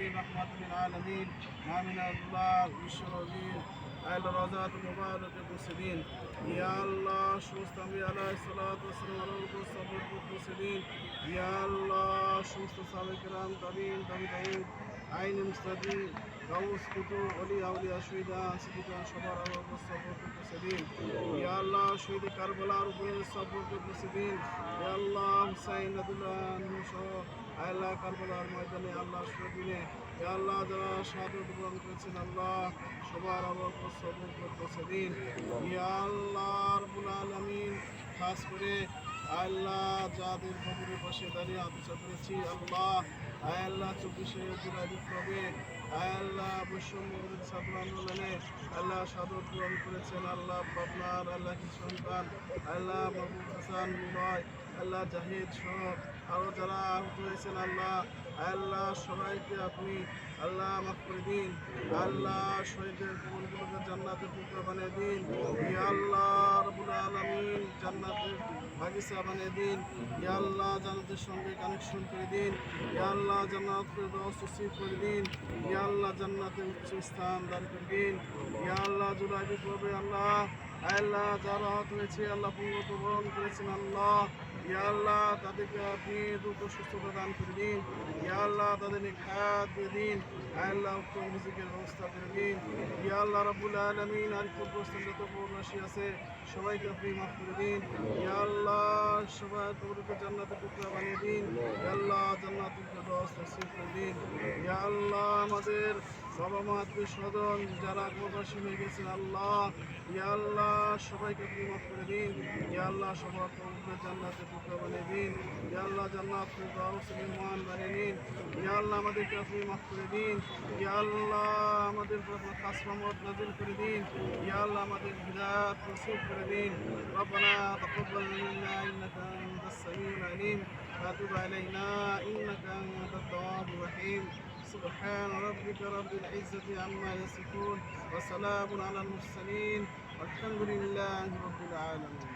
المرسلين رحمة للعالمين آمين الله বিশ্বনবীর আল্লাহ রাজাত মুবারক মুসলিম ইয়া আল্লাহ সুস্থ আমি আলাইহিস সালাতু ওয়াসসালাম আলাইহি সাল্লাম মুসলিম ইয়া আল্লাহ সুস্থ সাহাবায়ে কিরাম তাবিঈন তাবিঈন আইন মুস্তাদি গাউস কুতু ওলি আউলিয়া শুহাদা সিদ্দিকান সবার আল্লাহ সবর মুসলিম ইয়া আল্লাহ শহীদ কারবালার উপরে সবর মুসলিম ইয়া আল্লাহ হুসাইন রাদিয়াল্লাহু আনহু সহ আল্লাহ কারবালার ময়দানে আল্লাহ শহীদিনে ইয়া আল্লাহ যারা শাহাদাত বরণ করেছেন আল্লাহ সবার আল্লাহ সবর মুসলিম ইয়া আল্লাহ রাব্বুল আলামিন খাস করে আল্লাহ যাদের কবরের পাশে দাঁড়িয়ে আত্মীয় করেছি আল্লাহ আল্লাহ 24 জুলাই বিপ্লবে আল্লাহ বৈষম্য ছাত্র আন্দোলনে আল্লাহ শাহাদাত বরণ করেছেন আল্লাহ আপনার আল্লাহ কি সন্তান আল্লাহ মাহবুব হাসান বিনয় আল্লাহ জাহিদ সহ আরও যারা আহত হয়েছেন আল্লাহ আল্লাহ সবাইকে আপনি আল্লাহ মাফ করে দিন আল্লাহ শহীদের কবরগুলোকে জান্নাতের টুকরা বানিয়ে দিন ইয়া আল্লাহ রাব্বুল আলামিন জান্নাতের বাগিচা বানিয়ে দিন ইয়া আল্লাহ জান্নাতের সঙ্গে কানেকশন করে দিন ইয়া আল্লাহ জান্নাতের নসিব করে দিন ইয়া আল্লাহ জান্নাতের উচ্চ স্থান দান করে দিন ইয়া আল্লাহ জুলাই বিপ্লবে আল্লাহ আল্লাহ যারা আহত হয়েছে আল্লাহ পূর্ণত বরণ করেছেন আল্লাহ ইয়া আল্লাহ তাদেরকে আপনি দ্রুত সুস্থতা দান করে দিন ইয়া আল্লাহ তাদের নিখাত দিয়ে দিন আল্লাহ উত্তম রিজিকের ব্যবস্থা করে দিন ইয়া আল্লাহ রাব্বুল আলামিন আর প্রস্থান যত প্রবাসী আছে সবাইকে আপনি মাফ করে দিন ইয়া আল্লাহ সবাই কবরকে জান্নাতের টুকরা বানিয়ে দিন ইয়া আল্লাহ জান্নাতুল ফেরদৌস নসিব করে দিন ইয়া আল্লাহ আমাদের বাবা মা আত্মীয় স্বজন যারা প্রবাসী হয়ে গেছেন আল্লাহ ইয়া আল্লাহ সবাইকে আপনি মাফ করে দিন ইয়া আল্লাহ সবার কবরকে জান্নাতের টুকরা বানিয়ে দিন ইয়া আল্লাহ জান্নাত ফেরদৌস মেহমান বানিয়ে দিন ইয়া আল্লাহ আমাদেরকে আপনি মাফ করে দিন ইয়া আল্লাহ আমাদের উপর আপনার খাস রহমত নাযিল করে দিন ইয়া আল্লাহ আমাদের হিদায়াত নসিব করে দিন রব্বানা তাকাব্বাল মিন্না ইন্নাকা আনতাস সামিউল আলিম ওয়া তুব আলাইনা ইন্নাকা আনতাত তাওয়াবুর রহিম سبحان ربك رب العزة عما يصفون وسلام على المرسلين والحمد لله رب العالمين